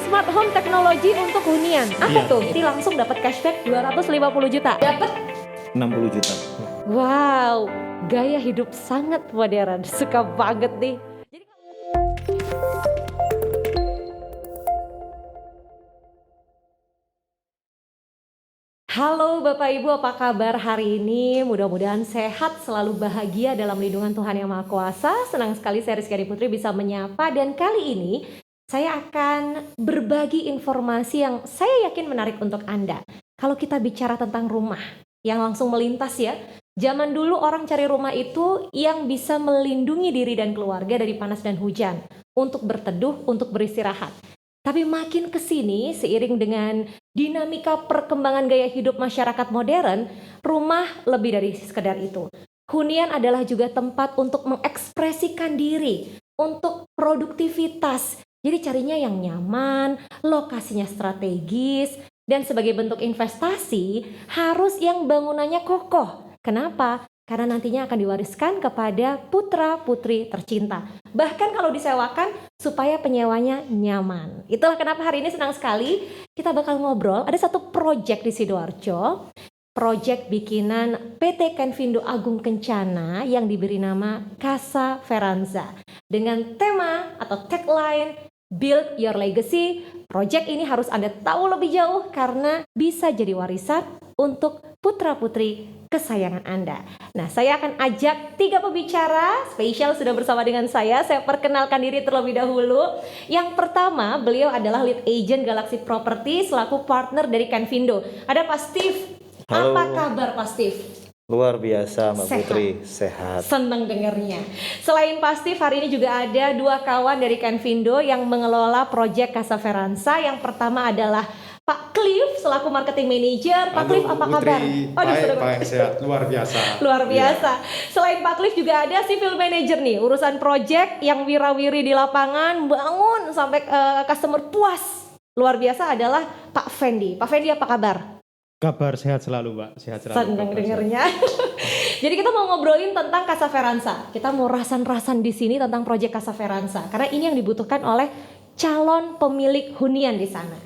smart home teknologi untuk hunian. Apa Iya. tuh? Jadi langsung dapat cashback 250 juta. Dapat 60 juta. wow, gaya hidup sangat modern. Suka banget nih. Halo Bapak Ibu, apa kabar hari ini? Mudah-mudahan sehat, selalu bahagia dalam lindungan Tuhan Yang Maha Kuasa. Senang sekali saya Rizky Putri bisa menyapa, dan kali ini saya akan berbagi informasi yang saya yakin menarik untuk Anda. Kalau kita bicara tentang rumah yang langsung melintas ya, zaman dulu orang cari rumah itu yang bisa melindungi diri dan keluarga dari panas dan hujan, untuk berteduh, untuk beristirahat. Tapi makin kesini, seiring dengan dinamika perkembangan gaya hidup masyarakat modern, rumah lebih dari sekedar itu. Hunian adalah juga tempat untuk mengekspresikan diri, untuk produktivitas. Jadi carinya yang nyaman, lokasinya strategis, dan sebagai bentuk investasi harus yang bangunannya kokoh. Kenapa? Karena nantinya akan diwariskan kepada putra-putri tercinta. Bahkan kalau disewakan supaya penyewanya nyaman. Itulah kenapa hari ini senang sekali kita bakal ngobrol. Ada satu proyek di Sidoarjo, proyek bikinan PT Kenvindo Agung Kencana yang diberi nama Casa Veranza. Dengan tema atau tagline Build Your Legacy. Proyek ini harus Anda tahu lebih jauh karena bisa jadi warisan untuk putra-putri kesayangan Anda. Nah, saya akan ajak 3 pembicara spesial sudah bersama dengan saya. Saya perkenalkan diri terlebih dahulu. Yang pertama, beliau adalah lead agent Galaxy Property selaku partner dari Kenvindo. Ada Pak Steve. Halo. Apa kabar Pak Steve? Luar biasa Mbak Sehat. Putri, sehat. Senang dengarnya. Selain Pak Steve, hari ini juga ada 2 kawan dari Kenvindo yang mengelola proyek Casa Veranza. Yang pertama adalah Pak Cliff selaku marketing manager. Pak Cliff, apa kabar? Baik, sehat, luar biasa. Luar biasa. Selain Pak Cliff juga ada civil manager nih, urusan project yang wirawiri di lapangan, bangun sampai customer puas. Luar biasa adalah Pak Fendi. Pak Fendi, apa kabar? Kabar sehat selalu, Mbak. Sehat selalu. Senang dengernya. Jadi kita mau ngobrolin tentang Casa Veranza. Kita mau rasan-rasan di sini tentang proyek Casa Veranza karena ini yang dibutuhkan oleh calon pemilik hunian di sana.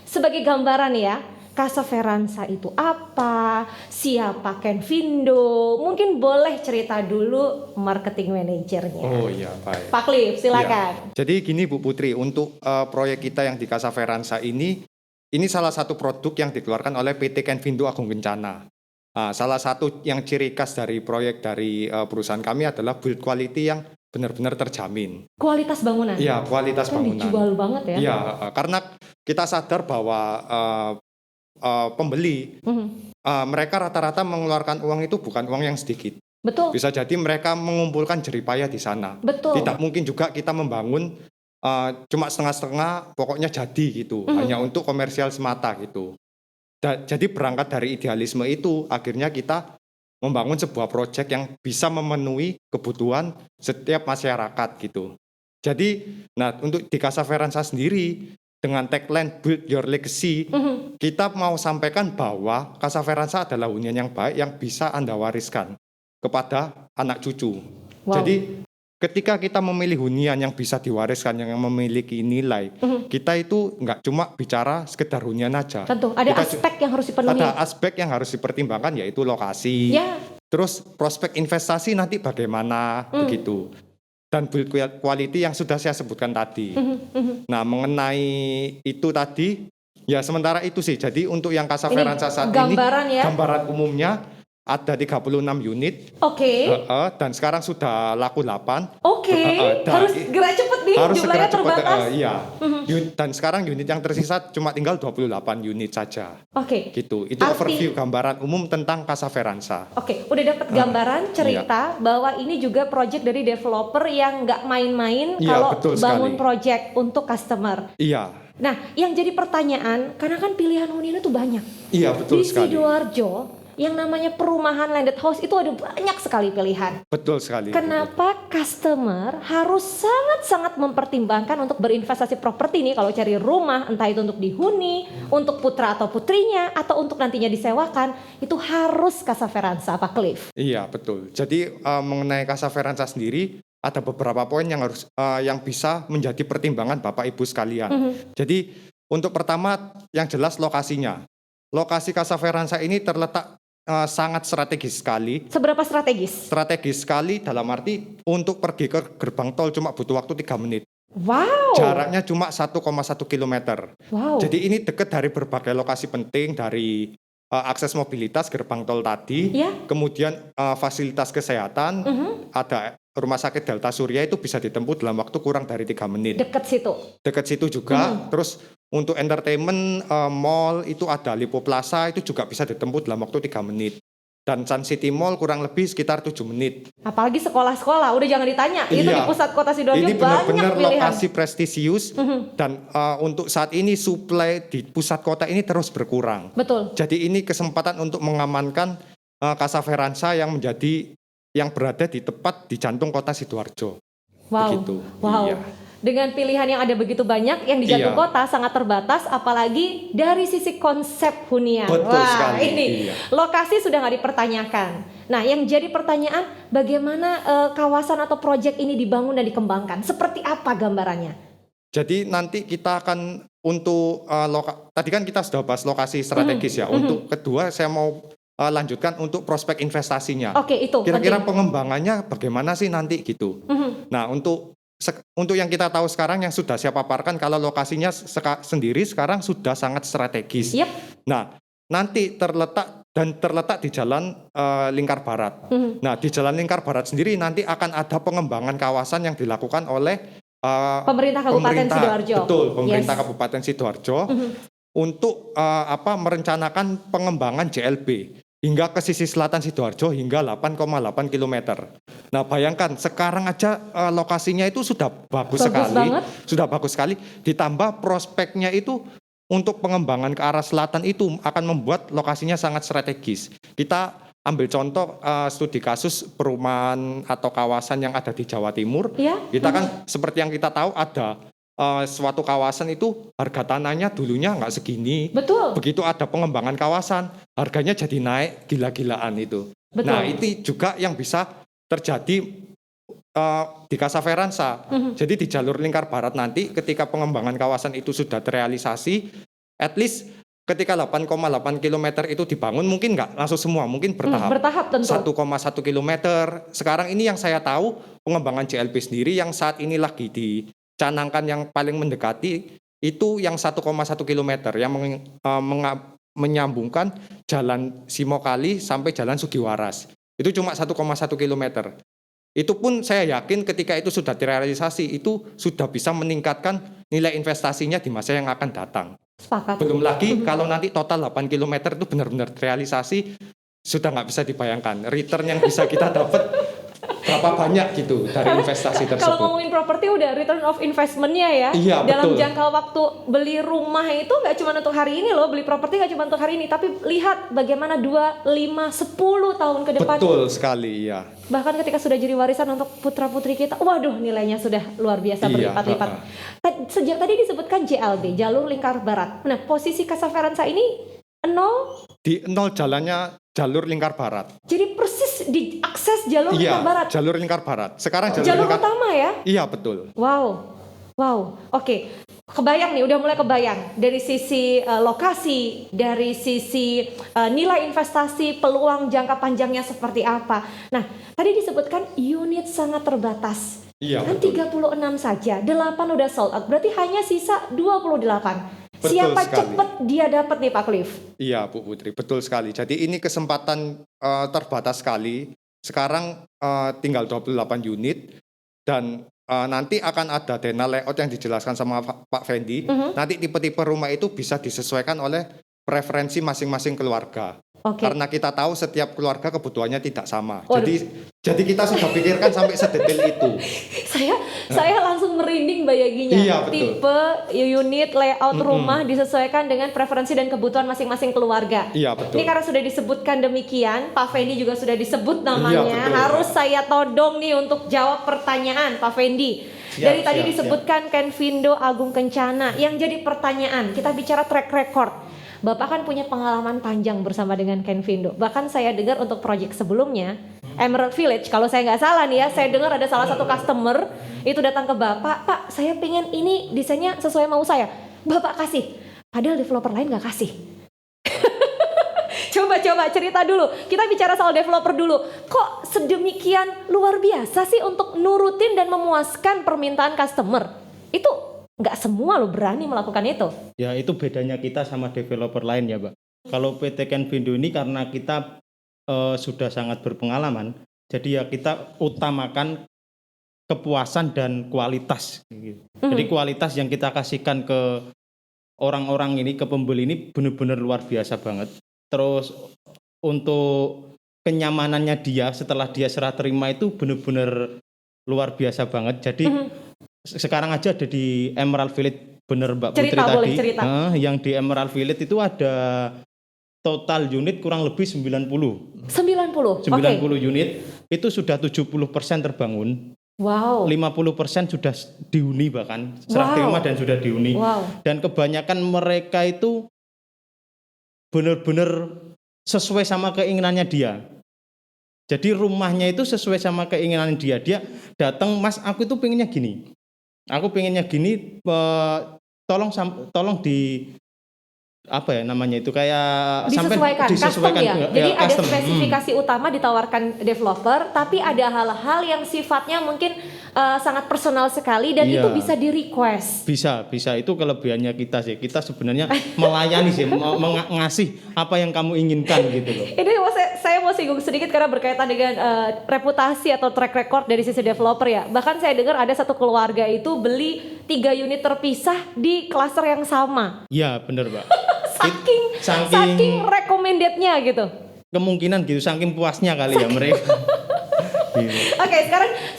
Sebagai gambaran ya, Casa Veranza itu apa? Siapa Kenvindo? Mungkin boleh cerita dulu marketing manajernya. Oh iya, baik. Pak Cliff, silakan. Iya. Jadi gini Bu Putri, untuk proyek kita yang di Casa Veranza ini salah satu produk yang dikeluarkan oleh PT Kenvindo Agung Kencana. Salah satu yang ciri khas dari proyek dari perusahaan kami adalah build quality yang benar-benar terjamin. Kualitas bangunan. Iya, kualitas Kan bangunan. dijual banget ya. Iya, karena kita sadar bahwa pembeli mereka rata-rata mengeluarkan uang itu bukan uang yang sedikit. Betul. Bisa jadi mereka mengumpulkan jeripaya di sana. Betul. Tidak mungkin juga kita membangun cuma setengah-setengah, pokoknya jadi gitu, hanya untuk komersial semata gitu. Jadi berangkat dari idealisme itu, akhirnya kita membangun sebuah proyek yang bisa memenuhi kebutuhan setiap masyarakat gitu. Jadi, nah untuk di Casa Veranza sendiri dengan tagline Build Your Legacy, kita mau sampaikan bahwa Casa Veranza adalah hunian yang baik yang bisa Anda wariskan kepada anak cucu. Wow. Jadi ketika kita memilih hunian yang bisa diwariskan, yang memiliki nilai, kita itu nggak cuma bicara sekedar hunian aja. Tentu, ada aspek yang harus dipenuhi. Ada aspek yang harus dipertimbangkan, yaitu lokasi. Ya. Terus prospek investasi nanti bagaimana, begitu. Dan build quality yang sudah saya sebutkan tadi. Nah, mengenai itu tadi, ya sementara itu sih. Jadi untuk yang Casa Veranza saat gambaran ini, ya? gambaran umumnya ada 36 unit. Oke. Dan sekarang sudah laku 8. Oke. Harus gerak cepet nih, harus jumlahnya segera cepat. terbatas. Iya. Dan sekarang unit yang tersisa cuma tinggal 28 unit saja. Oke. Gitu. Itu overview gambaran umum tentang Casa Veranza. Oke, udah dapat gambaran cerita bahwa ini juga project dari developer yang nggak main-main Iya, kalau betul bangun sekali. project untuk customer. Iya. Nah, yang jadi pertanyaan, karena kan pilihan hunian itu banyak. Iya, betul Di sekali. Sidoarjo, yang namanya perumahan landed house itu ada banyak sekali pilihan. Betul sekali. Kenapa customer harus sangat-sangat mempertimbangkan untuk berinvestasi properti nih kalau cari rumah, entah itu untuk dihuni, untuk putra atau putrinya, atau untuk nantinya disewakan, itu harus Casa Veranza, Pak Cliff. Iya, betul. Jadi mengenai Casa Veranza sendiri, ada beberapa poin yang harus yang bisa menjadi pertimbangan Bapak Ibu sekalian. Jadi untuk pertama yang jelas lokasinya. Lokasi Casa Verranza ini terletak sangat strategis sekali. Seberapa strategis? Strategis sekali dalam arti untuk pergi ke gerbang tol cuma butuh waktu 3 menit. Wow. Jaraknya cuma 1,1 kilometer. Wow. Jadi ini dekat dari berbagai lokasi penting, dari akses mobilitas gerbang tol tadi, Ya. kemudian fasilitas kesehatan, ada rumah sakit Delta Surya itu bisa ditempuh dalam waktu kurang dari 3 menit. Dekat situ. Dekat situ juga. Terus untuk entertainment, mall itu ada Lipo Plaza, itu juga bisa ditempuh dalam waktu 3 menit. Dan Sun City Mall kurang lebih sekitar 7 menit. Apalagi sekolah-sekolah, udah jangan ditanya. Itu Iya. di pusat kota Sidoarjo Ini banyak benar-benar pilihan. lokasi prestisius dan untuk saat ini suplai di pusat kota ini terus berkurang. Betul. Jadi ini kesempatan untuk mengamankan Casa Verranza yang berada di tepat di jantung kota Sidoarjo. Wow. Begitu. Wow. Iya. Dengan pilihan yang ada begitu banyak, yang di jantung Iya. kota sangat terbatas, apalagi dari sisi konsep hunian. Betul Wah, sekali, ini iya. lokasi sudah nggak dipertanyakan. Nah, yang jadi pertanyaan, bagaimana kawasan atau proyek ini dibangun dan dikembangkan? Seperti apa gambarannya? Jadi nanti kita akan untuk tadi kan kita sudah bahas lokasi strategis ya. Untuk kedua saya mau lanjutkan untuk prospek investasinya. Oke, itu Kira-kira penting. pengembangannya bagaimana sih nanti gitu. Nah, untuk yang kita tahu sekarang yang sudah saya paparkan, kalau lokasinya sendiri sekarang sudah sangat strategis. Yep. Nah, nanti terletak di Jalan Lingkar Barat. Nah, di Jalan Lingkar Barat sendiri nanti akan ada pengembangan kawasan yang dilakukan oleh Pemerintah Kabupaten Sidoarjo. Betul, pemerintah Yes. Kabupaten Sidoarjo untuk merencanakan pengembangan JLB hingga ke sisi selatan Sidoarjo hingga 8,8 km. Nah, bayangkan sekarang aja lokasinya itu sudah bagus sekali. Banget. Sudah bagus sekali, ditambah prospeknya itu untuk pengembangan ke arah selatan itu akan membuat lokasinya sangat strategis. Kita ambil contoh studi kasus perumahan atau kawasan yang ada di Jawa Timur. Ya. Kita kan seperti yang kita tahu ada suatu kawasan itu harga tanahnya dulunya nggak segini. Betul. Begitu ada pengembangan kawasan, harganya jadi naik gila-gilaan itu. Betul. Nah, itu juga yang bisa terjadi di Casa Verranza. Jadi di jalur Lingkar Barat nanti ketika pengembangan kawasan itu sudah terrealisasi, at least ketika 8,8 km itu dibangun, mungkin nggak langsung semua, mungkin bertahap. Bertahap tentu. 1,1 km. Sekarang ini yang saya tahu pengembangan JLB sendiri yang saat ini lagi dicanangkan yang paling mendekati itu yang 1,1 km yang menyambungkan Jalan Simokali sampai Jalan Sugiwaras. Itu cuma 1,1 km. Itu pun saya yakin ketika itu sudah terrealisasi itu sudah bisa meningkatkan nilai investasinya di masa yang akan datang. Sepakat. Belum lagi kalau nanti total 8 km itu benar-benar terrealisasi, sudah nggak bisa dibayangkan return yang bisa kita dapat berapa banyak gitu dari investasi Kalau tersebut. ngomongin properti udah return of investment-nya ya. Iya, Dalam betul. jangka waktu beli rumah itu nggak cuma untuk hari ini loh, beli properti nggak cuma untuk hari ini, tapi lihat bagaimana 2, 5, 10 tahun ke depan. Betul sekali, ya. Bahkan ketika sudah jadi warisan untuk putra-putri kita, waduh nilainya sudah luar biasa Iya, berlipat-lipat. Sejak tadi disebutkan JLB, Jalur Lingkar Barat. Nah, posisi Casa Verranza ini 0, Di 0 jalannya jalur Lingkar Barat. jadi persis di akses Jalur Iya, Lingkar Barat. jalur Lingkar Barat. Sekarang jalur Jalur Lingkar. utama ya? Iya, betul. Wow, oke. Kebayang nih, udah mulai kebayang dari sisi lokasi, dari sisi nilai investasi, peluang jangka panjangnya seperti apa. Nah, tadi disebutkan unit sangat terbatas. Iya, Kan betul. 36 saja, 8 udah sold out, berarti hanya sisa 28. Betul Siapa sekali. cepet dia dapat nih Pak Cliff? Iya, Bu Putri, betul sekali. Jadi ini kesempatan terbatas sekali. Sekarang tinggal 28 unit dan nanti akan ada dana layout yang dijelaskan sama Pak Fendi. Nanti tipe-tipe rumah itu bisa disesuaikan oleh preferensi masing-masing keluarga. Oke. Karena kita tahu setiap keluarga kebutuhannya tidak sama. Waduh. Jadi kita sudah pikirkan sampai sedetail itu. Saya langsung merinding bayanginya. Iya, betul. Tipe unit layout rumah disesuaikan dengan preferensi dan kebutuhan masing-masing keluarga. Iya, betul. Ini karena sudah disebutkan demikian, Pak Fendi juga sudah disebut namanya. Iya, betul. Harus saya todong nih untuk jawab pertanyaan Pak Fendi. Dari tadi disebutkan Kenvindo Agung Kencana. Yang jadi pertanyaan, kita bicara track record. Bapak kan punya pengalaman panjang bersama dengan Kenvindo. Bahkan saya dengar untuk proyek sebelumnya, Emerald Village. Kalau saya nggak salah nih ya, saya dengar ada salah satu customer itu datang ke Bapak, Pak, saya pengen ini desainnya sesuai mau saya. Bapak kasih, padahal developer lain nggak kasih. Coba cerita dulu. Kita bicara soal developer dulu. Kok sedemikian luar biasa sih untuk nurutin dan memuaskan permintaan customer? Itu nggak semua lo berani melakukan itu. Ya itu bedanya kita sama developer lain ya Mbak. Kalau PT Kenvindo ini karena kita sudah sangat berpengalaman, jadi ya kita utamakan kepuasan dan kualitas. Jadi kualitas yang kita kasihkan ke orang-orang ini, ke pembeli ini benar-benar luar biasa banget. Terus untuk kenyamanannya dia setelah dia serah terima itu benar-benar luar biasa banget. Jadi sekarang aja ada di Emerald Village, bener Mbak Putri tadi. Cerita. Yang di Emerald Village itu ada total unit kurang lebih 90 unit. Itu sudah 70% terbangun. Wow. 50% sudah dihuni, bahkan serah terima dan sudah dihuni. Dan kebanyakan mereka itu benar-benar sesuai sama keinginannya dia. Jadi rumahnya itu sesuai sama keinginan dia. Dia datang, Mas, aku itu pengennya gini. Aku pengennya gini, tolong di apa ya namanya itu, kayak disesuaikan custom ya. Jadi ada custom. spesifikasi utama ditawarkan developer, tapi ada hal-hal yang sifatnya mungkin sangat personal sekali dan itu bisa di request. Bisa itu kelebihannya kita sih. Kita sebenarnya melayani sih, ngasih apa yang kamu inginkan gitu loh. Ini saya mau singgung sedikit karena berkaitan dengan reputasi atau track record dari sisi developer ya. Bahkan saya dengar ada satu keluarga itu beli 3 unit terpisah di klaster yang sama. Iya benar Mbak. saking recommendednya gitu. Kemungkinan gitu, saking puasnya kali ya mereka. Oke,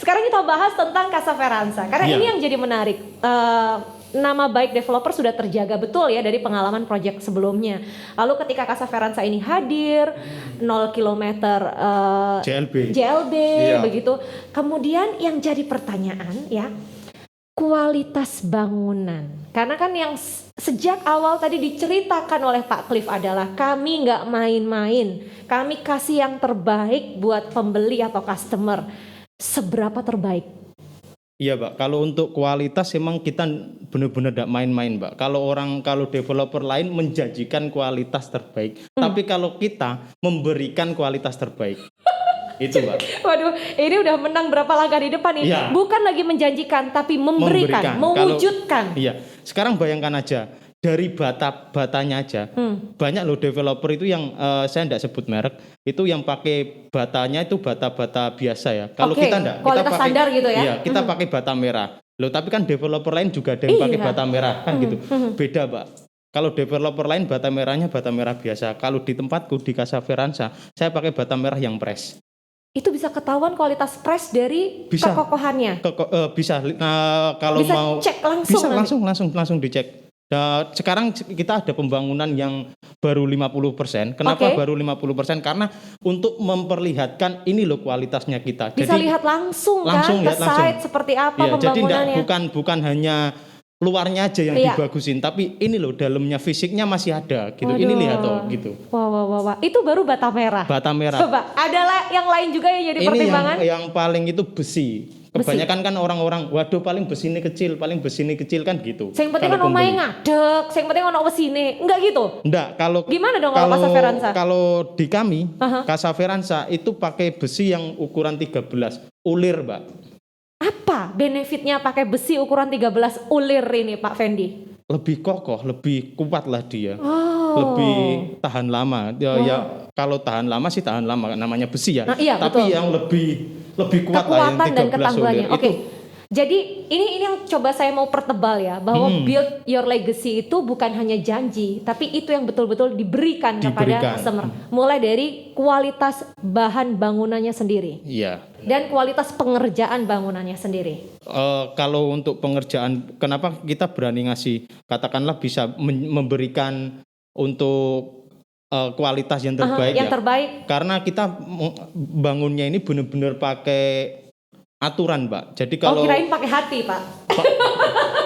sekarang kita bahas tentang Casa Veranza. Karena ini yang jadi menarik. Nama baik developer sudah terjaga betul ya dari pengalaman proyek sebelumnya. Lalu ketika Casa Veranza ini hadir 0 km JLB begitu. Kemudian yang jadi pertanyaan ya, kualitas bangunan. Karena kan yang sejak awal tadi diceritakan oleh Pak Cliff adalah kami nggak main-main. Kami kasih yang terbaik buat pembeli atau customer. Seberapa terbaik? Iya Pak, kalau untuk kualitas emang kita benar-benar tidak main-main Pak. Kalau developer lain menjanjikan kualitas terbaik. Tapi kalau kita memberikan kualitas terbaik. Itu Pak. Waduh, ini udah menang berapa langkah di depan nih. Ya. Bukan lagi menjanjikan, tapi memberikan. Mewujudkan. Iya. Sekarang bayangkan aja, dari batanya aja, banyak loh developer itu yang saya tidak sebut merek, itu yang pakai batanya itu bata biasa ya. Kalau kita enggak, kualitas kita pakai standar gitu ya. Iya, kita pakai bata merah. Loh, tapi kan developer lain juga ada yang pakai bata merah kan gitu. Beda Pak. Kalau developer lain bata merahnya bata merah biasa. Kalau di tempatku di Casa Veranza, saya pakai bata merah yang press. Itu bisa ketahuan kualitas press dari kekokohannya. Bisa. Kalau bisa mau cek langsung. Bisa langsung dicek. Nah, sekarang kita ada pembangunan yang baru 50%. Kenapa baru 50%? Karena untuk memperlihatkan ini loh kualitasnya kita. Bisa jadi, lihat langsung kan ke site seperti apa pembangunannya. Jadi bukan hanya luarnya aja yang dibagusin, tapi ini loh dalamnya fisiknya masih ada gitu. Waduh. Ini lihat toh gitu. Wah. Itu baru bata merah. Coba, ada yang lain juga yang jadi pertimbangan? Yang paling itu besi. Kebanyakan kan orang-orang, waduh paling besi ini kecil kan gitu. Yang penting kan omahe ngadeg, yang penting ono wesine. Enggak gitu? Enggak, gimana dong kalau Casa Veranza? Kalau di kami, Casa Veranza itu pakai besi yang ukuran 13 ulir, Mbak. Apa benefitnya pakai besi ukuran 13 ulir ini Pak Fendi? Lebih kokoh, lebih kuat lah dia. Lebih tahan lama. Ya kalau tahan lama sih tahan lama, namanya besi ya. Tapi betul. Yang lebih kuat lah yang 13 dan ketangguhannya. Oke. Jadi ini yang coba saya mau pertebal ya, bahwa build your legacy itu bukan hanya janji, tapi itu yang betul-betul diberikan kepada customer. Mulai dari kualitas bahan bangunannya sendiri. Iya. Dan kualitas pengerjaan bangunannya sendiri. Kalau untuk pengerjaan, kenapa kita berani ngasih, katakanlah bisa memberikan untuk kualitas yang terbaik terbaik. Karena kita bangunnya ini benar-benar pakai aturan, Mbak. Jadi Oh, kalau kirain pakai hati, Pak.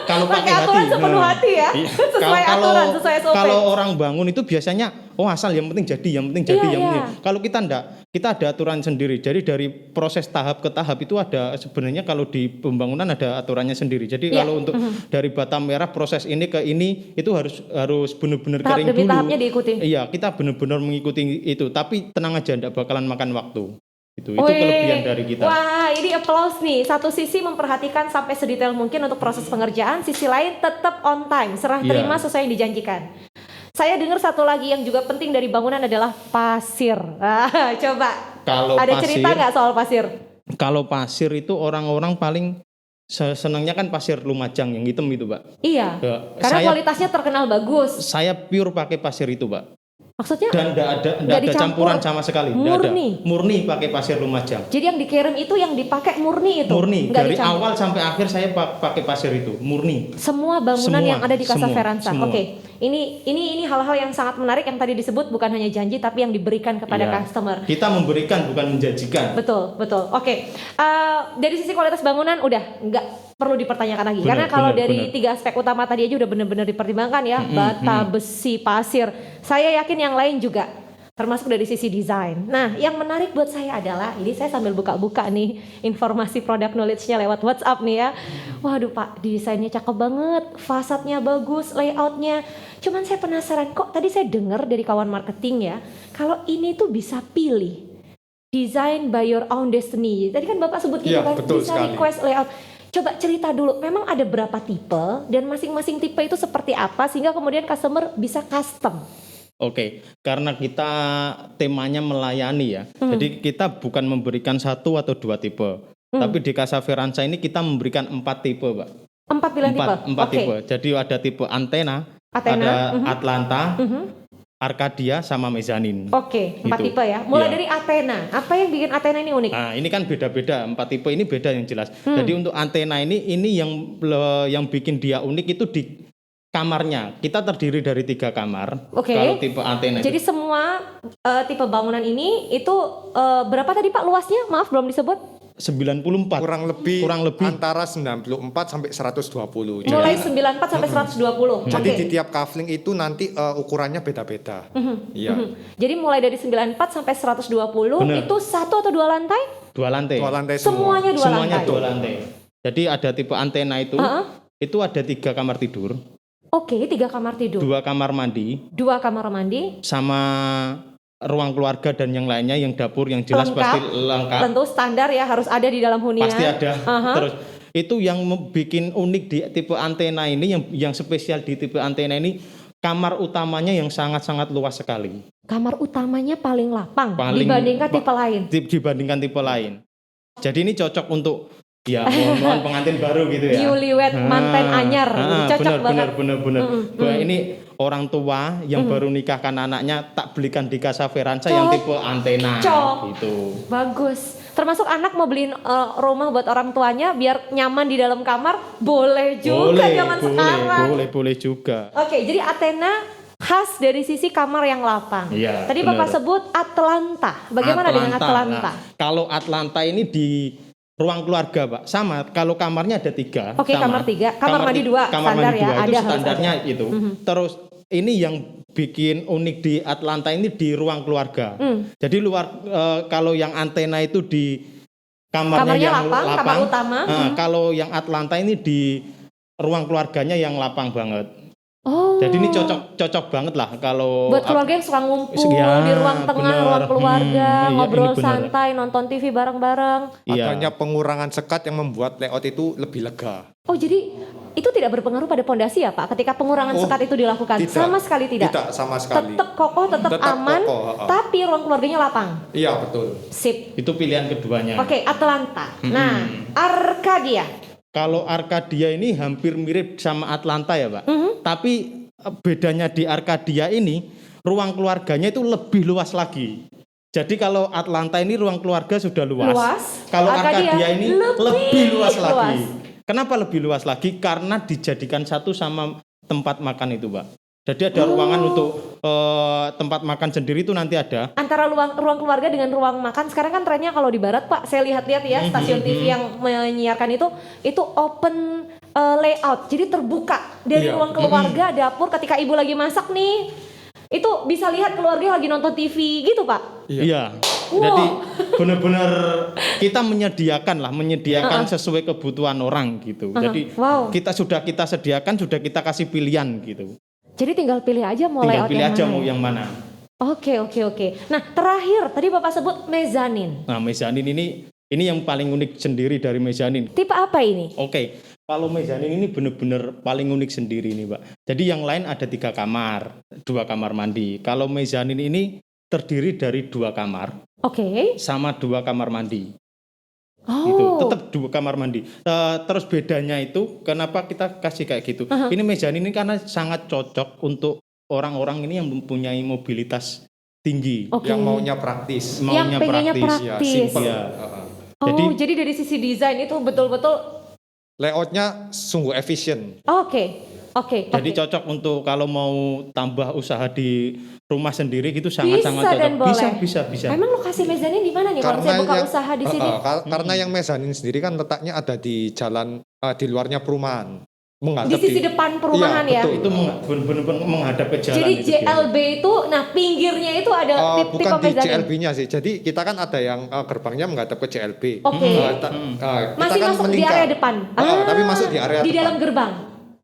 kalau Pakai aturan sepenuh hati ya. Iya. Sesuai aturan, sesuai SOP. Kalau orang bangun itu biasanya asal yang penting jadi, yang penting jadi, Iya, yang iya. penting. Kalau kita enggak, kita ada aturan sendiri. Jadi dari proses tahap ke tahap itu ada sebenarnya kalau di pembangunan ada aturannya sendiri. Jadi Iya. kalau untuk dari bata merah proses ini ke ini itu harus benar-benar Tahap kering demi dulu. tahapnya diikuti. Iya, kita benar-benar mengikuti itu. Tapi tenang aja, enggak bakalan makan waktu. Itu Wih. kelebihan dari kita. Wah, ini applause nih. Satu sisi memperhatikan sampai sedetail mungkin untuk proses pengerjaan, sisi lain tetap on time, serah Iya. terima sesuai yang dijanjikan. Saya dengar satu lagi yang juga penting dari bangunan adalah pasir. Coba. Kalau Ada cerita nggak soal pasir? Kalau pasir itu orang-orang paling senangnya kan pasir Lumajang yang hitam itu, Pak. Iya. Ya, Karena kualitasnya terkenal bagus. saya pure pakai pasir itu, Pak. Maksudnya Dan enggak ada dicampur, campuran sama sekali, nggak ada. murni. Murni pakai pasir Lumajang. jadi yang dikirim itu yang dipakai murni itu. Murni Nggak dari dicampur. awal sampai akhir saya pakai pasir itu, murni. Semua bangunan Semua, yang ada di Casa semua, Veranza. semua. Oke. Ini hal-hal yang sangat menarik yang tadi disebut, bukan hanya janji tapi yang diberikan kepada Iya. customer. Kita memberikan bukan menjanjikan. Betul. Oke. Dari sisi kualitas bangunan udah nggak perlu dipertanyakan lagi. Benar, Karena kalau benar, dari benar. 3 aspek utama tadi aja udah benar-benar dipertimbangkan ya, bata, besi, pasir. Saya yakin yang lain juga. Termasuk dari sisi desain. Nah, yang menarik buat saya adalah, ini saya sambil buka-buka nih informasi product knowledge-nya lewat WhatsApp nih ya. Waduh Pak, desainnya cakep banget, fasadnya bagus, layoutnya. Cuman saya penasaran, kok tadi saya dengar dari kawan marketing ya, kalau ini tuh bisa pilih. Design by your own destiny. Tadi kan Bapak sebut gitu Iya, kan, betul bisa sekali. request layout. Coba cerita dulu, memang ada berapa tipe dan masing-masing tipe itu seperti apa sehingga kemudian customer bisa custom. Oke, karena kita temanya melayani ya. Jadi kita bukan memberikan 1 atau 2 tipe. Tapi di Casa Veranza ini kita memberikan 4 tipe, Pak. 4 pilihan tipe. 4 Oke. tipe. Jadi ada tipe Antena, Athena, ada Atlanta, Mhm. Arcadia sama Mezzanine. Oke, 4 Gitu. tipe ya. Mulai Iya. dari Athena. Apa yang bikin Athena ini unik? Nah, ini kan beda-beda. 4 tipe ini beda yang jelas. Jadi untuk antena ini yang bikin dia unik itu di kamarnya. Kita terdiri dari 3 kamar. Oke. Kalau tipe antena Jadi itu semua tipe bangunan ini itu berapa tadi Pak luasnya? Maaf belum disebut. 94. Kurang lebih Lebih. antara 94 sampai 120. Mulai Jadi, 94 sampai 120. jadi Oke. di tiap kafling itu nanti ukurannya beda-beda. Iya. Jadi mulai dari 94 sampai 120 Benar. itu 1 atau 2 lantai? 2 lantai. 2 lantai semua. Semuanya 2 Semuanya lantai. 2 lantai. Jadi ada tipe antena itu ada 3 kamar tidur, Oke, 3 kamar tidur, 2 kamar mandi, 2 kamar mandi, sama ruang keluarga dan yang lainnya, yang dapur yang jelas Lengkap. pasti lengkap. tentu standar ya harus ada di dalam hunian. Pasti ada. Aha. Terus itu yang bikin unik di tipe antena ini, yang spesial di tipe antena ini, kamar utamanya yang sangat-sangat luas sekali Kamar utamanya paling lapang Paling- dibandingkan tipe lain. dibandingkan tipe lain. Jadi ini cocok untuk mohon pengantin baru gitu ya. Newlywed manten anyar, cocok banget. Bener. Bahwa ini orang tua yang baru nikahkan anaknya tak belikan di Casa Veranza yang tipe antena Cocok. gitu. Bagus. Termasuk anak mau beliin rumah buat orang tuanya biar nyaman di dalam kamar, boleh juga zaman sekarang. Boleh juga. Oke, jadi Athena khas dari sisi kamar yang lapang. Iya, Tadi benar. Bapak sebut Atlanta. Bagaimana dengan Atlanta? Nah, kalau Atlanta ini di ruang keluarga, Pak. Sama, kalau kamarnya ada 3. Oke, sama. kamar 3. Kamar mandi 2, Kamar standar mandi ya, 2 itu ada, harus standarnya itu. Terus ini yang bikin unik di Atlanta ini di ruang keluarga. Jadi kalau yang antena itu di kamarnya yang lapang, kamar utama. Kalau yang Atlanta ini di ruang keluarganya yang lapang banget. Oh. Jadi ini cocok banget lah kalau Buat keluarga yang suka ngumpul Ya, di ruang tengah, bener. ruang keluarga, Iya, ngobrol ini bener. santai, nonton TV bareng-bareng. Iya. Adanya pengurangan sekat yang membuat layout itu lebih lega. Oh, jadi itu tidak berpengaruh pada pondasi ya Pak? Ketika pengurangan sekat itu dilakukan? Tidak. Sama sekali tidak? Tidak sama sekali. Tetap kokoh, tetap aman, kokoh, tapi ruang keluarganya lapang. Iya, betul. Sip. Itu pilihan keduanya. Oke, Atlanta. Nah, Arcadia. Kalau Arcadia ini hampir mirip sama Atlanta ya, Pak. Tapi bedanya di Arcadia ini ruang keluarganya itu lebih luas lagi. Jadi kalau Atlanta ini ruang keluarga sudah luas. Kalau Arcadia ini lebih luas lagi. Kenapa lebih luas lagi? Karena dijadikan satu sama tempat makan itu, Pak. Jadi ada ruangan untuk tempat makan sendiri itu nanti ada. Antara ruang keluarga dengan ruang makan sekarang kan trennya kalau di barat Pak, saya lihat-lihat ya stasiun TV yang menyiarkan itu open layout, jadi terbuka dari Iya. ruang keluarga, dapur, ketika ibu lagi masak nih, itu bisa lihat keluarga lagi nonton TV gitu Pak. Iya. Wow. Jadi benar-benar kita menyediakan sesuai kebutuhan orang gitu. Jadi Wow. kita sediakan, sudah kita kasih pilihan gitu. Jadi tinggal pilih aja mau Tinggal layout pilih yang aja mana. mau ya? yang mana. Oke. Nah terakhir tadi Bapak sebut mezanin. Nah, mezanin ini yang paling unik sendiri dari mezanin. Tipe apa ini? Oke, kalau mezanin ini benar-benar paling unik sendiri nih, Pak. Jadi yang lain ada 3 kamar, 2 kamar mandi. Kalau mezanin ini terdiri dari 2 kamar Oke. sama 2 kamar mandi. Oh. Gitu. Tetap 2 kamar mandi. Terus bedanya itu kenapa kita kasih kayak gitu? Ini mezanin ini karena sangat cocok untuk orang-orang ini yang mempunyai mobilitas tinggi. Oke. Yang maunya praktis. Yang pengennya Ya, praktis. simple. Iya. Oh, jadi dari sisi desain itu betul-betul Layoutnya sungguh efisien. oke. Jadi cocok untuk kalau mau tambah usaha di rumah sendiri gitu Bisa sangat-sangat cocok. dan boleh. Bisa. Emang lokasi mezanin di mana nih kalau saya buka usaha di sini? Karena yang mezanin sendiri kan letaknya ada di jalan di luarnya perumahan. Di Menghadap sisi depan perumahan Iya, ya. betul. Itu benar-benar menghadap ke jalan. Jadi itu dia. JLB itu, nah pinggirnya itu ada tipe bukan di mezanin. JLB-nya sih. Jadi kita kan ada yang gerbangnya menghadap ke JLB. Oke. Kita Masih kan masuk di melingkar. area depan. Tapi masuk di area di depan. dalam gerbang.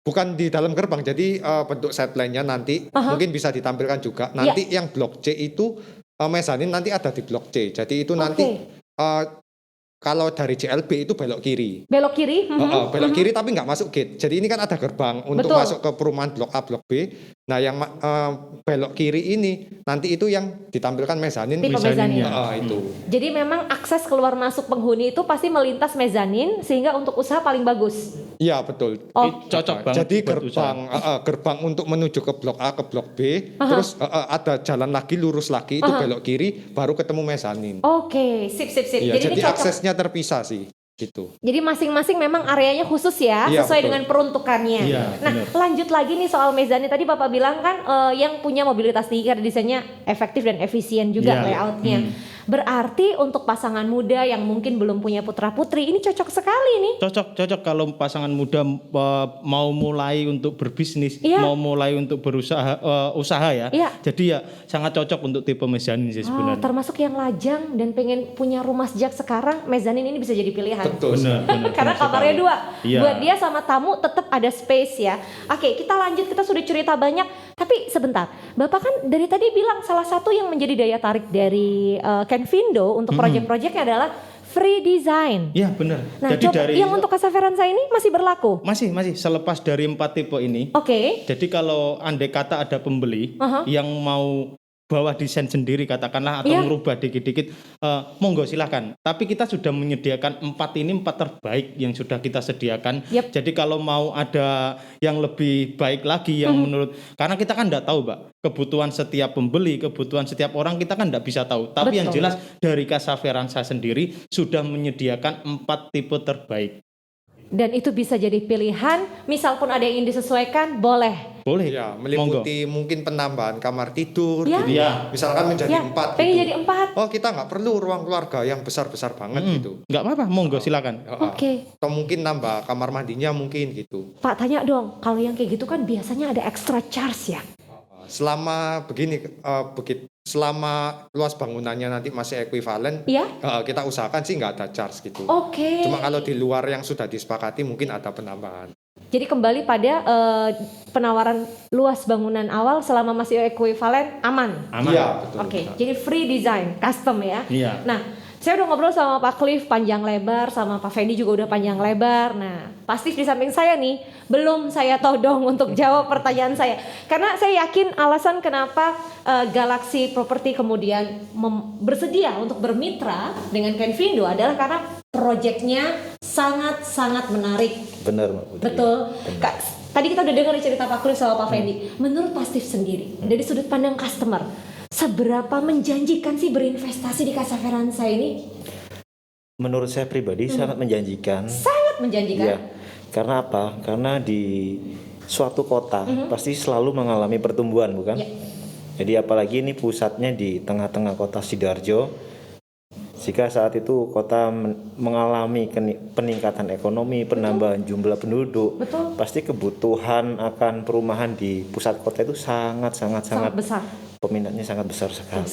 Bukan di dalam gerbang. Jadi bentuk sideline-nya nanti mungkin bisa ditampilkan juga. Nanti yang blok C itu mezanin nanti ada di blok C. Jadi itu nanti kalau dari JLB itu belok kiri. Belok kiri. Belok kiri tapi nggak masuk gate. Jadi ini kan ada gerbang untuk Betul. masuk ke perumahan blok A, blok B. Nah yang belok kiri ini nanti itu yang ditampilkan mezanin. Tipe mezanin. Itu. Jadi memang akses keluar masuk penghuni itu pasti melintas mezanin sehingga untuk usaha paling bagus. Iya betul. Cocok banget. Jadi buat usaha. gerbang untuk menuju ke blok A ke blok B, terus ada jalan lagi lurus lagi itu belok kiri baru ketemu mezanin. Oke, sip. Iya, Jadi ini jadi cocok. aksesnya terpisah sih gitu. Jadi masing-masing memang areanya khusus ya, Iya, sesuai betul. dengan peruntukannya. Iya, Nah, benar. lanjut lagi nih soal mezanin. Tadi Bapak bilang kan yang punya mobilitas tinggi karena desainnya efektif dan efisien juga Iya. layoutnya. Berarti untuk pasangan muda yang mungkin belum punya putra-putri, ini cocok sekali nih. Cocok kalau pasangan muda mau mulai untuk berbisnis, Iya. mau mulai untuk berusaha usaha ya. Iya. Jadi ya sangat cocok untuk tipe mezanin sih sebenarnya. Termasuk yang lajang dan pengen punya rumah sejak sekarang, mezanin ini bisa jadi pilihan. Betul. Benar. Karena benar kamarnya sekali. 2. Iya. Buat dia sama tamu tetap ada space ya. Oke, kita lanjut. Kita sudah cerita banyak. Tapi sebentar, Bapak kan dari tadi bilang salah satu yang menjadi daya tarik dari Kenvindo untuk proyek-proyeknya adalah free design. Iya benar. Nah, Jadi dari yang untuk Casa Veranza ini masih berlaku? masih selepas dari 4 tipe ini. Oke. Jadi kalau andai kata ada pembeli yang mau bawa desain sendiri katakanlah atau Iya. merubah dikit-dikit, monggo silahkan. Tapi kita sudah menyediakan 4 terbaik yang sudah kita sediakan. Yep. Jadi kalau mau ada yang lebih baik lagi yang menurut, karena kita kan tidak tahu, Mbak, kebutuhan setiap pembeli, kebutuhan setiap orang kita kan tidak bisa tahu. Tapi yang Betul. jelas dari Casa Veranza sendiri sudah menyediakan 4 tipe terbaik. Dan itu bisa jadi pilihan, misal pun ada yang ingin disesuaikan, boleh. Boleh. Ya, Monggo. meliputi mungkin penambahan kamar tidur Ya. gitu. Iya. Misalkan menjadi Ya, 4 pengen gitu. jadi 4. Oh, kita nggak perlu ruang keluarga yang besar-besar banget gitu. Nggak apa-apa, monggo silakan. Oke. Atau mungkin nambah kamar mandinya mungkin gitu. Pak tanya dong, kalau yang kayak gitu kan biasanya ada extra charge ya? Selama begini selama luas bangunannya nanti masih ekuivalen, Iya? kita usahakan sih nggak ada charge gitu. Oke. Cuma kalau di luar yang sudah disepakati mungkin ada penambahan. Jadi kembali pada penawaran luas bangunan awal selama masih ekuivalen aman. Aman. Iya, betul. Oke, jadi free design, custom ya. Iya. Nah, saya udah ngobrol sama Pak Cliff panjang lebar, sama Pak Fendi juga udah panjang lebar. Nah, pasti di samping saya nih, belum saya todong untuk jawab pertanyaan saya. Karena saya yakin alasan kenapa Galaxy Property kemudian bersedia untuk bermitra dengan Kenvindo adalah karena proyeknya sangat-sangat menarik. Benar, Mbak Putri. Betul. Kak, tadi kita udah dengar cerita Pak Cliff sama Pak Fendi. Menurut Pak Steve sendiri, dari sudut pandang customer, seberapa menjanjikan sih berinvestasi di Casa Veranza ini? Menurut saya pribadi sangat menjanjikan. Sangat menjanjikan. Iya. Karena apa? Karena di suatu kota pasti selalu mengalami pertumbuhan, bukan? Iya. Jadi apalagi ini pusatnya di tengah-tengah kota Sidoarjo. Jika saat itu kota mengalami peningkatan ekonomi, penambahan jumlah penduduk, Betul. pasti kebutuhan akan perumahan di pusat kota itu sangat Sangat besar. peminatnya sangat besar sekali.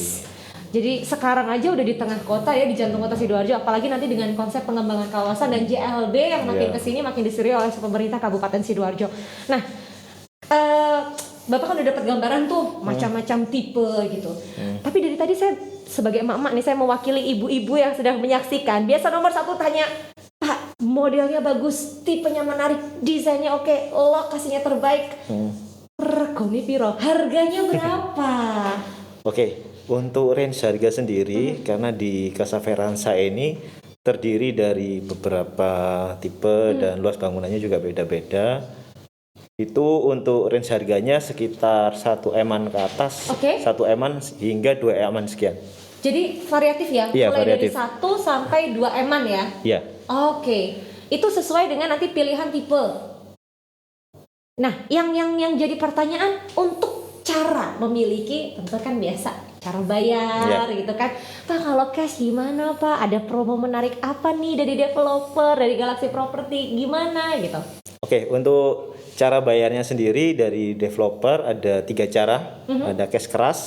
Jadi sekarang aja udah di tengah kota ya, di jantung kota Sidoarjo, apalagi nanti dengan konsep pengembangan kawasan dan JLB yang makin Iya. kesini makin diserius oleh pemerintah Kabupaten Sidoarjo. Nah, Bapak kan udah dapat gambaran tuh macam-macam tipe gitu. Tapi dari tadi saya sebagai emak-emak nih, saya mewakili ibu-ibu yang sedang menyaksikan. Biasa nomor satu tanya, Pak, modelnya bagus, tipenya menarik, desainnya oke, lokasinya terbaik. Regone piro? Harganya berapa? Oke, untuk range harga sendiri karena di Casa Verranza ini terdiri dari beberapa tipe dan luas bangunannya juga beda-beda. Itu untuk range harganya sekitar 1 eman ke atas, Oke. 1 eman hingga 2 eman sekian. Jadi variatif ya? Iya, Mulai variatif. dari 1 sampai 2 eman ya? Ya, Oke, itu sesuai dengan nanti pilihan tipe. Nah, yang jadi pertanyaan untuk cara memiliki, tentu kan biasa cara bayar gitu kan. Pak, kalau cash gimana Pak? Ada promo menarik apa nih dari developer, dari Galaxy Property, gimana gitu? oke. Untuk cara bayarnya sendiri dari developer ada 3 cara. Ada cash keras,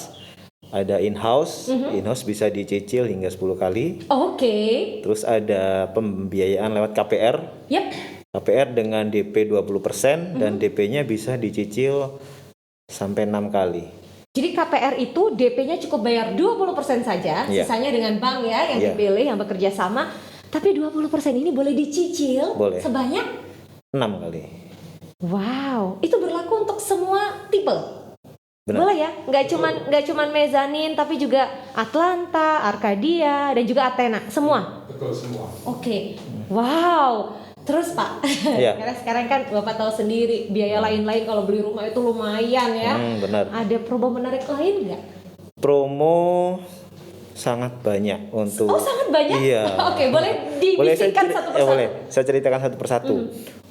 ada in-house. In-house bisa dicicil hingga 10 kali. Oke, Terus ada pembiayaan lewat KPR. yep. KPR dengan DP 20% dan DP-nya bisa dicicil sampai 6 kali. Jadi KPR itu DP-nya cukup bayar 20% saja, Iya. sisanya dengan bank ya yang Iya. dipilih, yang bekerja sama. Tapi 20% ini boleh dicicil Boleh. sebanyak 6 kali. wow, itu berlaku untuk semua tipe. Benar. Boleh ya? Nggak cuman mezanin, tapi juga Atlanta, Arcadia, dan juga Athena, semua. Betul semua. Oke, wow. Terus Pak, Iya. karena sekarang kan Bapak tahu sendiri biaya lain-lain kalau beli rumah itu lumayan ya. Benar. Ada promo menarik lain nggak? Promo sangat banyak untuk. Oh sangat banyak? Iya. Oke, boleh dibisikkan satu persatu. boleh. Saya ceritakan satu persatu.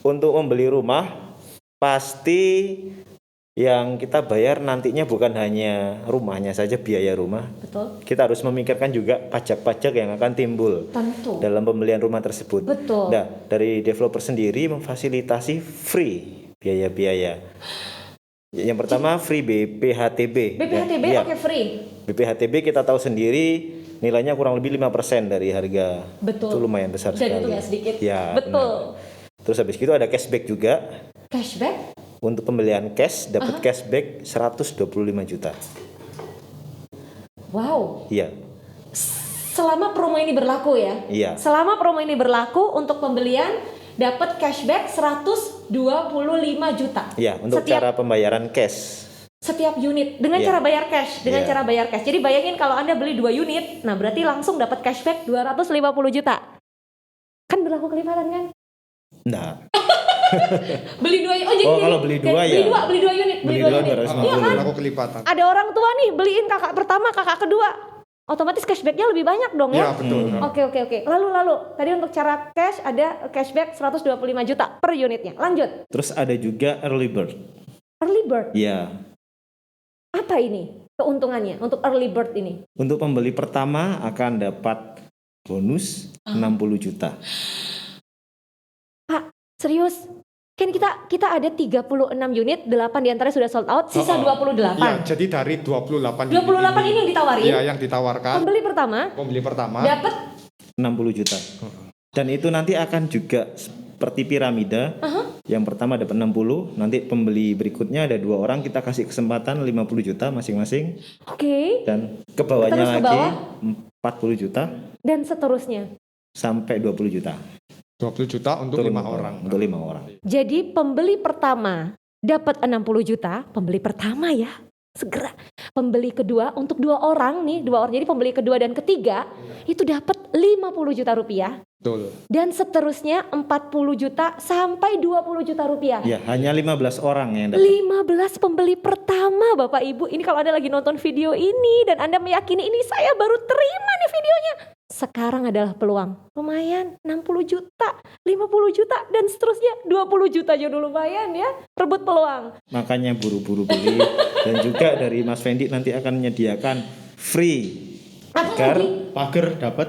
Untuk membeli rumah pasti yang kita bayar nantinya bukan hanya rumahnya saja, biaya rumah. Betul. Kita harus memikirkan juga pajak-pajak yang akan timbul Tentu. dalam pembelian rumah tersebut. Betul. Nah, dari developer sendiri memfasilitasi free biaya-biaya. Yang pertama free BPHTB. BPHTB Ya, oke free. BPHTB kita tahu sendiri nilainya kurang lebih 5% dari harga. Betul. Itu lumayan besar Dan sekali. itu nggak sedikit. Ya, Betul. benar. Terus habis itu ada cashback juga. Cashback? Untuk pembelian cash dapat cashback 125 juta. Wow. Iya. Selama promo ini berlaku ya? Iya. Selama promo ini berlaku untuk pembelian dapat cashback 125 juta. Iya, untuk setiap, cara pembayaran cash. setiap unit dengan Iya. cara bayar cash, dengan Iya. cara bayar cash. Jadi bayangin kalau Anda beli 2 unit, nah berarti langsung dapat cashback 250 juta. Kan berlaku kelipatan kan? Nah, Beli 2 jadi Oh, gini, kalau beli dua beli ya? beli 2 unit, Beli beli 2 dua unit. 250. Iya kan? Aku kelipatan. Ada orang tua nih beliin kakak pertama, kakak kedua. Otomatis cashbacknya lebih banyak dong Iya ya? betul. Oke. Lalu tadi untuk cara cash ada cashback 125 juta per unitnya. Lanjut. terus ada juga early bird. Early bird. Iya. Apa ini keuntungannya untuk early bird ini? Untuk pembeli pertama akan dapat bonus 60 juta. Pak, serius? Kan kita ada 36 unit, 8 diantaranya sudah sold out, sisa 28. Iya, jadi dari 28 28 ini yang ditawarin. Iya, yang ditawarkan. Pembeli pertama Pembeli pertama. dapat 60 juta. Dan itu nanti akan juga seperti piramida. Yang pertama dapat 60, nanti pembeli berikutnya ada 2 orang kita kasih kesempatan 50 juta masing-masing oke, dan ke bawahnya Terus ke lagi bawah? 40 juta dan seterusnya. sampai 20 juta. 20 juta untuk 5 orang. Untuk 5 orang. Jadi pembeli pertama dapat 60 juta, pembeli pertama ya. Segera. Pembeli kedua untuk 2 orang nih, 2 orang. Jadi pembeli kedua dan ketiga itu dapat 50 juta rupiah. Betul. Dan seterusnya 40 juta sampai 20 juta rupiah. Ya, hanya 15 orang yang dapat. 15 pembeli pertama Bapak Ibu. Ini kalau Anda lagi nonton video ini dan Anda meyakini ini saya baru terima nih videonya. sekarang adalah peluang. Lumayan, 60 juta, 50 juta, dan seterusnya 20 juta juga lumayan ya. Rebut peluang. Makanya buru-buru beli. Dan juga dari Mas Fendi nanti akan menyediakan free Apa agar lagi? Pagar dapat.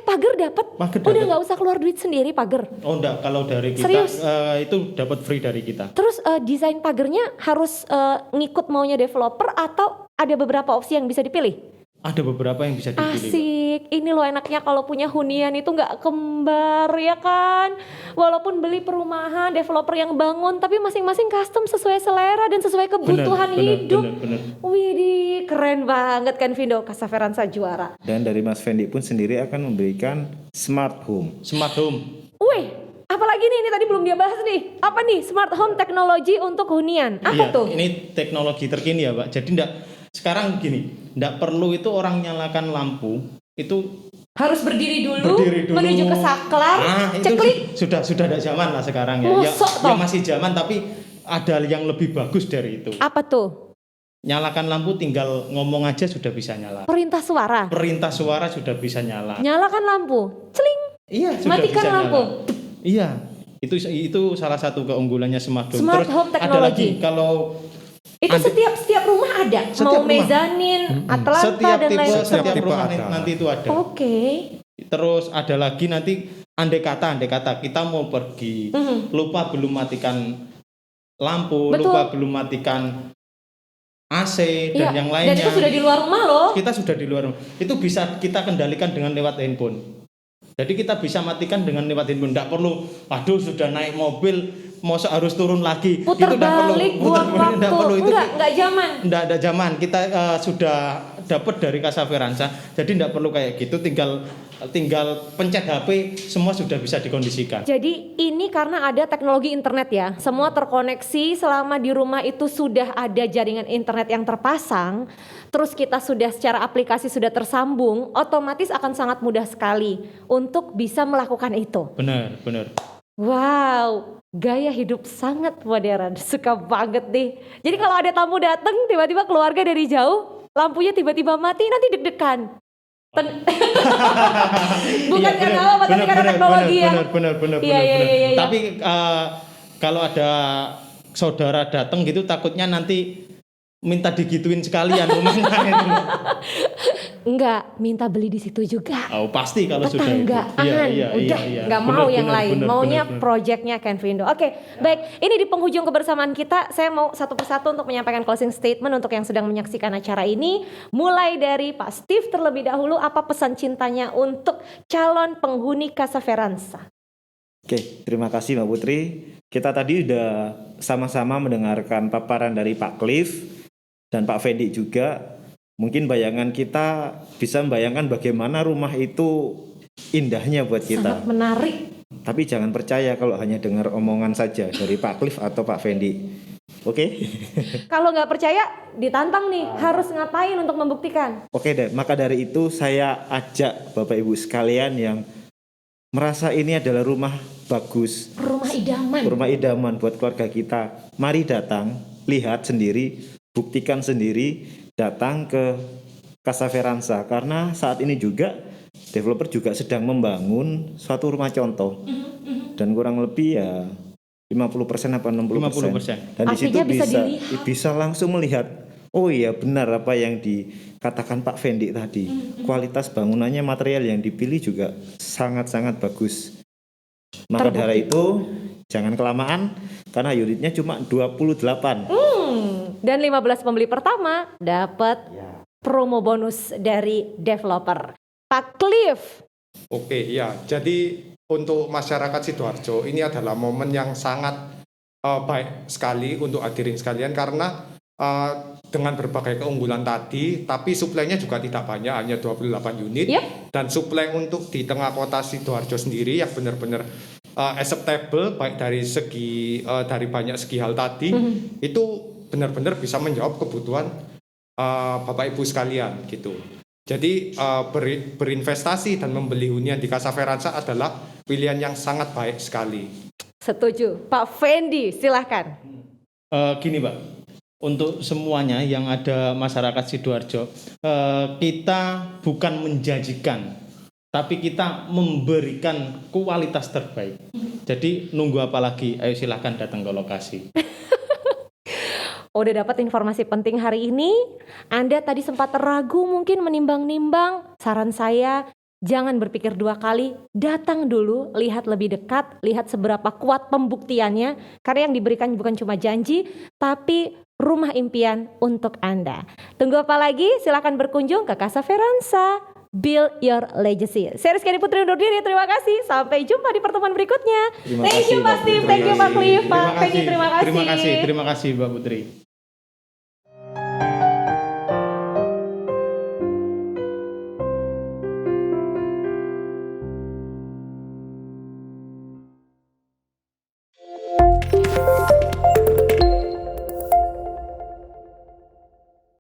Pagar dapat? Pagar Udah dapat. nggak usah keluar duit sendiri pagar. Oh enggak, kalau dari kita Serius? itu dapat free dari kita. Terus desain pagarnya harus ngikut maunya developer atau ada beberapa opsi yang bisa dipilih? Ada beberapa yang bisa dipilih. Pak. Asik, ini loh enaknya kalau punya hunian itu nggak kembar ya kan. Walaupun beli perumahan, developer yang bangun, tapi masing-masing custom sesuai selera dan sesuai kebutuhan hidup. Bener. Widih, keren banget kan Vindo, Casa Veranda juara. dan dari Mas Fendi pun sendiri akan memberikan smart home. Smart home. Wih, apalagi nih, ini tadi belum dia bahas nih. Apa nih smart home teknologi untuk hunian? Apa Iya, tuh? ini teknologi terkini ya Pak. Jadi sekarang gini, enggak perlu itu orang nyalakan lampu itu Harus berdiri dulu, menuju ke saklar, itu ceklik. sudah ada zaman lah sekarang ya. Mosok Ya toh? masih zaman tapi ada yang lebih bagus dari itu. Apa tuh? Nyalakan lampu tinggal ngomong aja sudah bisa nyala. Perintah suara. Perintah suara sudah bisa nyala. Nyalakan lampu, celing. Iya, sudah Matikan bisa lampu. nyala. Iya. Itu salah satu keunggulannya smart home. Smart Terus home ada teknologi. lagi kalau Itu setiap rumah ada. Setiap Mau rumah. mezanin, Atlanta setiap dan tipe lain setiap setiap tipe rumah ada. nanti itu ada. Oke. Terus ada lagi nanti andai kata kita mau pergi lupa belum matikan lampu, Betul. lupa belum matikan AC Iya, dan yang lainnya. Dan itu sudah di luar rumah loh. Kita sudah di luar rumah. Itu bisa kita kendalikan dengan lewat handphone. Jadi kita bisa matikan dengan lewat handphone. Tidak perlu, aduh sudah naik mobil, mau harus turun lagi. Putar itu nggak balik, buang waktu. nggak perlu. Itu Enggak zaman. Nggak ada zaman. Kita sudah dapat dari Casa Veranda. Jadi tidak perlu kayak gitu. Tinggal pencet HP, semua sudah bisa dikondisikan. Jadi ini karena ada teknologi internet ya. Semua terkoneksi selama di rumah itu sudah ada jaringan internet yang terpasang. Terus kita sudah secara aplikasi sudah tersambung, otomatis akan sangat mudah sekali untuk bisa melakukan itu. Benar. Wow, gaya hidup sangat modern. Suka banget deh. Jadi kalau ada tamu datang, tiba-tiba keluarga dari jauh, lampunya tiba-tiba mati, nanti deg-degan. Bukan Iya, karena apa, tapi karena teknologi ya. Benar. Iya. Tapi kalau ada saudara datang gitu takutnya nanti minta digituin sekalian rumahnya itu. Enggak, minta beli di situ juga. Oh, pasti kalau sudah itu. Tetanggaan, udah nggak mau yang lain, maunya projectnya Ken Vindo. Oke, baik. Ini di penghujung kebersamaan kita, saya mau satu persatu untuk menyampaikan closing statement untuk yang sedang menyaksikan acara ini. Mulai dari Pak Steve terlebih dahulu, apa pesan cintanya untuk calon penghuni Casa Veranda? Oke, terima kasih Mbak Putri. Kita tadi udah sama-sama mendengarkan paparan dari Pak Cliff dan Pak Fendi juga. Mungkin bayangan kita bisa membayangkan bagaimana rumah itu indahnya buat kita. Sangat menarik. Tapi jangan percaya kalau hanya dengar omongan saja dari Pak Cliff atau Pak Fendi. Oke? Kalau nggak percaya, ditantang nih, harus ngapain untuk membuktikan? Oke deh, maka dari itu saya ajak Bapak Ibu sekalian yang merasa ini adalah rumah bagus, Rumah idaman. rumah idaman buat keluarga kita. Mari datang, lihat sendiri, buktikan sendiri, datang ke Casa Veranda. Karena saat ini juga developer juga sedang membangun suatu rumah contoh. Dan kurang lebih ya 50% apa 60%. 50%. Dan di situ Artinya bisa dilihat. bisa langsung melihat, oh iya benar apa yang dikatakan Pak Fendi tadi. Kualitas bangunannya, material yang dipilih juga sangat-sangat bagus. Maka dari itu jangan kelamaan karena unitnya cuma 28. Dan 15 pembeli pertama dapat promo bonus dari developer. Pak Cliff. Oke, ya. Jadi untuk masyarakat Sidoarjo ini adalah momen yang sangat baik sekali untuk hadirin sekalian karena dengan berbagai keunggulan tadi, tapi suplainya juga tidak banyak, hanya 28 unit. Yep. Dan suplai untuk di tengah kota Sidoarjo sendiri yang benar-benar acceptable baik dari segi dari banyak segi hal tadi itu benar-benar bisa menjawab kebutuhan Bapak Ibu sekalian gitu. Jadi berinvestasi dan membeli hunian di Casa Veranda adalah pilihan yang sangat baik sekali. Setuju. Pak Fendi, silahkan. Gini Pak, untuk semuanya yang ada masyarakat Sidoarjo, kita bukan menjanjikan, tapi kita memberikan kualitas terbaik. Jadi nunggu apa lagi? Ayo silahkan datang ke lokasi. Udah dapat informasi penting hari ini. Anda tadi sempat ragu mungkin menimbang-nimbang. Saran saya, jangan berpikir dua kali. Datang dulu, lihat lebih dekat, lihat seberapa kuat pembuktiannya. Karena yang diberikan bukan cuma janji, tapi rumah impian untuk Anda. Tunggu apa lagi? Silakan berkunjung ke Casa Veransa. Build your legacy. Saya Rizky Putri undur diri. Terima kasih. Sampai jumpa di pertemuan berikutnya. Terima Thank you kasih, Pak Mbak Steve. Putri. Thank you Pak Cliff. Pak Terima Peggy. Terima kasih. Terima kasih Mbak Putri.